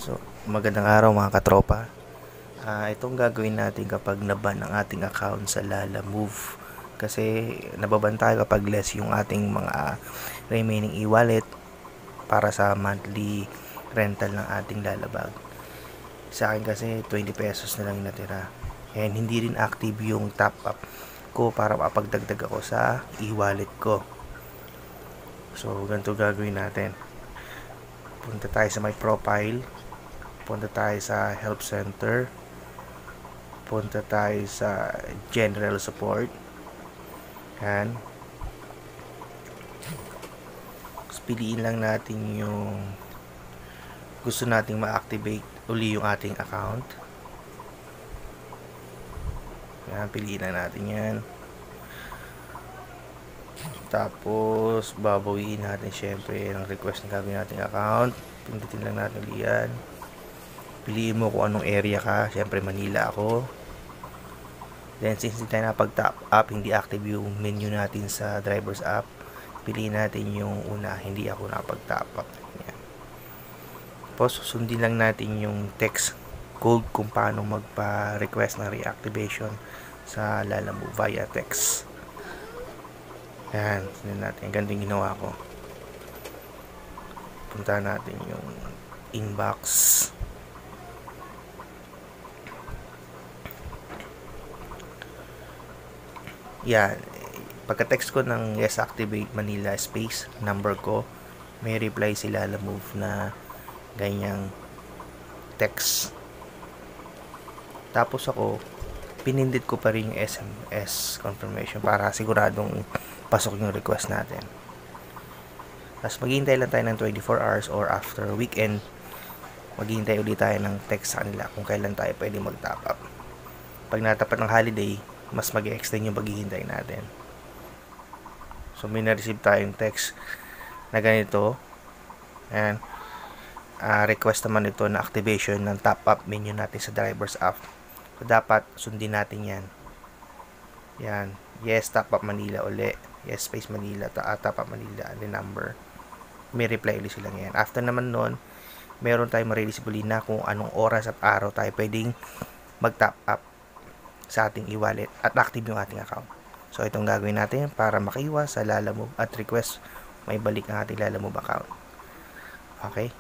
So, magandang araw mga katropa. Itong gagawin natin kapag naban ang ating account sa Lalamove. Kasi nababan tayo kapag less yung ating mga remaining e-wallet para sa monthly rental ng ating Lalabag. Sa akin kasi 20 pesos na lang natira. And hindi rin active yung top up ko para mapagdagdag ako sa e-wallet ko. So, ganito gagawin natin. Punta tayo sa my profile. Punta tayo sa help center. Punta tayo sa general support. Yan. Piliin lang natin yung gusto nating ma-activate uli yung ating account. Yan, piliin lang natin yan. Tapos babawiin natin syempre ang request na gagawin nating account. Pindutin lang natin yan. Piliin mo kung anong area ka. Syempre Manila ako. Then since hindi tayo napag-top up, hindi active yung menu natin sa driver's app, piliin natin yung una, hindi ako napag-top up. Yan. Tapos susundin lang natin yung text code kung paano magpa-request ng reactivation sa Lalamove via text. Yan, sundan natin. Ganito yung ginawa ko. Punta natin yung inbox. Yan. Pagka-text ko ng yes activate Manila space number ko, may reply si Lalamove na ganyang text. Tapos ako, pinindit ko pa rin yung SMS confirmation para siguradong pasok yung request natin. Tapos maghihintay lang tayo ng 24 hours or after weekend, maghihintay ulit tayo ng text sa kanila kung kailan tayo pwede mag-top up. Pag natapat ng holiday, mas mag-extend yung paghihintay natin. So may na-receive tayong text na ganito. And request naman ito na activation ng top up menu natin sa driver's app. So dapat sundin natin yan. Yan. Yes, top up Manila uli. Yes, space Manila. Top up Manila. The number. May reply ulit sila ngayon. After naman nun, meron tayong ma-release uli na kung anong oras at araw tayo pwedeng mag-top up sa ating e-wallet at active yung ating account. So itong gagawin natin para makaiwas sa Lalamove at request may balik ang ating Lalamove account. Okay?